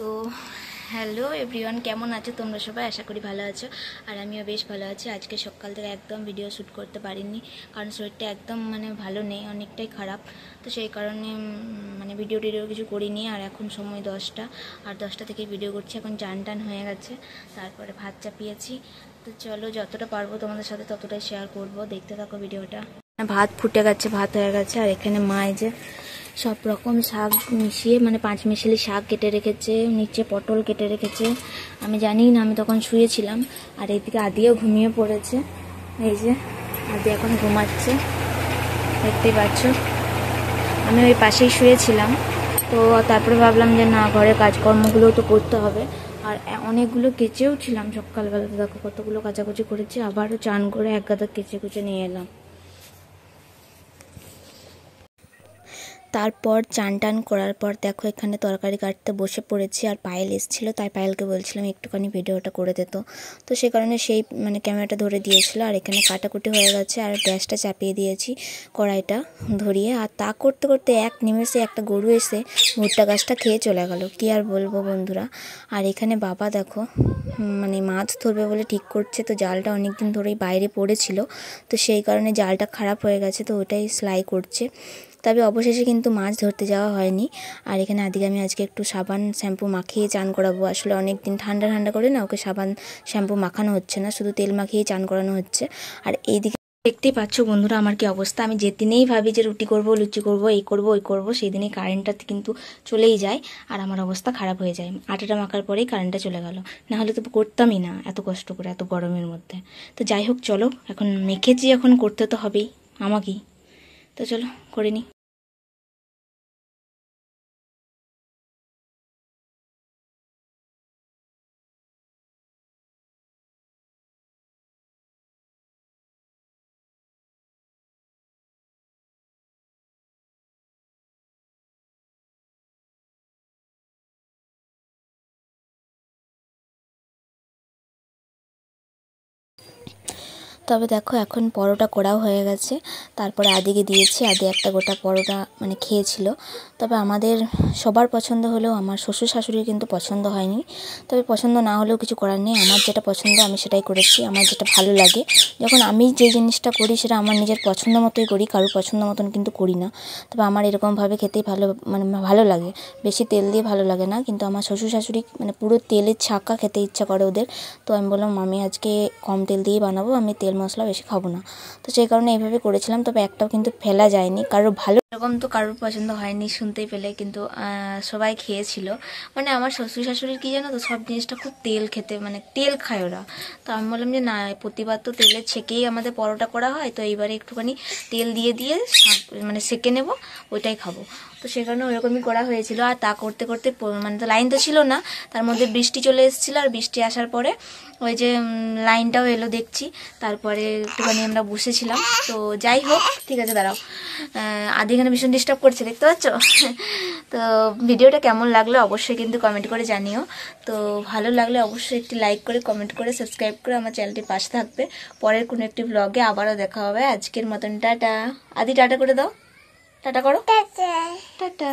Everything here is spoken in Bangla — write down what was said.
তো হ্যালো এভরিওয়ান, কেমন আছো তোমরা সবাই? আশা করি ভালো আছো আর আমিও বেশ ভালো আছি। আজকে সকাল থেকে একদম ভিডিও শ্যুট করতে পারিনি, কারণ শরীরটা একদম ভালো নেই, অনেকটাই খারাপ। তো সেই কারণে ভিডিও কিছু করিনি। আর এখন সময় 10টা, আর 10টা থেকে ভিডিও করছি। এখন চান টান হয়ে গেছে, তারপরে ভাত চাপিয়েছি। তো চলো, যতটা পারবো তোমাদের সাথে ততটাই শেয়ার করব, দেখতে থাকো ভিডিওটা। ভাত ফুটে গেছে, ভাত হয়ে গেছে। আর এখানে মা যে সব রকম শাক মিশিয়ে 5 মিশালি শাক কেটে রেখেছে, নিচে পটল কেটে রেখেছে। আমি জানি না, আমি তখন শুয়েছিলাম। আর এইদিকে আদিও ঘুমিয়ে পড়েছে। এই যে আদি এখন ঘুমাচ্ছে, দেখতেই পাচ্ছ। আমি ওই পাশেই শুয়েছিলাম। তো তারপরে ভাবলাম যে না, ঘরের কাজকর্মগুলো তো করতে হবে। আর অনেকগুলো কেচেও ছিলাম সকালবেলাতে, দেখো কতগুলো কাচাকুচি করেছি। আবারও চান করে এক গাদা কেচে কুচে নিয়ে এলাম। তারপর চান টান করার পর দেখো এখানে তরকারি কাটতে বসে পড়েছি। আর পায়েল এসেছিলো, তাই পায়েলকে বলছিলাম একটুখানি ভিডিওটা করে দিত। তো সে কারণে সেই ক্যামেরাটা ধরে দিয়েছিল। আর এখানে কাটাকুটি হয়ে গেছে, আর গ্যাসটা চাপিয়ে দিয়েছি কড়াইটা ধরিয়ে। আর তা করতে করতে এক নিমেষে একটা গরু এসে ভুট্টা গাছটা খেয়ে চলে গেল, কি আর বলবো বন্ধুরা। আর এখানে বাবা দেখো মাছ ধরবে বলে ঠিক করছে। তো জালটা অনেক দিন ধরেই বাইরে পড়েছিল, তো সেই কারণে জালটা খারাপ হয়ে গেছে, তো ওটাই সেলাই করছে। তবে অবশেষে কিন্তু মাছ ধরতে যাওয়া হয়নি। আর এখানে আদিকে আমি আজকে একটু সাবান শ্যাম্পু মাখিয়ে চান করাবো। আসলে অনেক দিন ঠান্ডা ঠান্ডা করে না, ওকে সাবান শ্যাম্পু মাখানো হচ্ছে না, শুধু তেল মাখিয়ে চান করানো হচ্ছে। আর এইদিকে দেখতেই পাচ্ছ বন্ধুরা আমার কি অবস্থা। আমি যেদিনেই ভাবি যে রুটি করব, লুচি করব, এই করব ওই করব, সেই দিনই কারেন্টটা কিন্তু চলেই যায়। আর আমার অবস্থা খারাপ হয়ে যায়। আটাটা মাখার পরেই কারেন্টটা চলে গেল, না হলে তো করতামই না এত কষ্ট করে, এত গরমের মধ্যে। তো যাই হোক, চলো এখন মেখেছি, এখন করতে তো হবেই আমাকেই। তো চলো করে নিই। তবে দেখো এখন পরোটা করাও হয়ে গেছে। তারপরে আদিকে দিয়েছি, আদি একটা গোটা পরোটা খেয়েছিল। তবে আমাদের সবার পছন্দ হলেও আমার শ্বশুর শাশুড়ির কিন্তু পছন্দ হয়নি। তবে পছন্দ না হলেও কিছু করার নেই, আমার যেটা পছন্দ আমি সেটাই করেছি। আমার যেটা ভালো লাগে, যখন আমি যে জিনিসটা করি সেটা আমার নিজের পছন্দ মতোই করি, কারোর পছন্দ মতন কিন্তু করি না। তবে আমার এরকমভাবে খেতেই ভালো লাগে, বেশি তেল দিয়ে ভালো লাগে না। কিন্তু আমার শ্বশুর শাশুড়ি পুরো তেলের ছাঁকা খেতে ইচ্ছা করে ওদের। তো আমি বললাম আমি আজকে কম তেল দিয়েই বানাবো, আমি তেল মশলা বেশি খাবো না। তো সেই কারণে এইভাবে করেছিলাম। তবে একটাও কিন্তু ফেলা যায়নি, কারোর ভালো এরকম তো কারোর পছন্দ হয়নি শুনতেই পেলে, কিন্তু সবাই খেয়েছিল। আমার শ্বশুর শাশুড়ির কি জানো তো, সব জিনিসটা খুব তেল খেতে, তেল খায় ওরা। তো আমি বললাম যে না, প্রতিবার তো তেলের ছেঁকেই আমাদের পরোটা করা হয়, তো এইবারে একটুখানি তেল দিয়ে দিয়ে সেঁকে নেবো, ওইটাই খাবো। তো সেই কারণে ওরকমই করা হয়েছিল। আর তা করতে করতে তো লাইন তো ছিল না, তার মধ্যে বৃষ্টি চলে এসেছিলো। আর বৃষ্টি আসার পরে ওই যে লাইনটাও এলো দেখছি। তারপরে একটুখানি আমরা বসেছিলাম। তো যাই হোক, ঠিক আছে, দাঁড়াও। আদিখানে ভীষণ ডিস্টার্ব করছে, দেখতে পাচ্ছ। তো ভিডিওটা কেমন লাগলো অবশ্যই কিন্তু কমেন্ট করে জানিও। তো ভালো লাগলে অবশ্যই একটি লাইক করে, কমেন্ট করে, সাবস্ক্রাইব করে আমার চ্যানেলটির পাশে থাকবে। পরের কোনো একটি ব্লগে আবারও দেখা হবে। আজকের মতন টাটা। আদি টাটা করে দাও, টাটা করো, টাটা।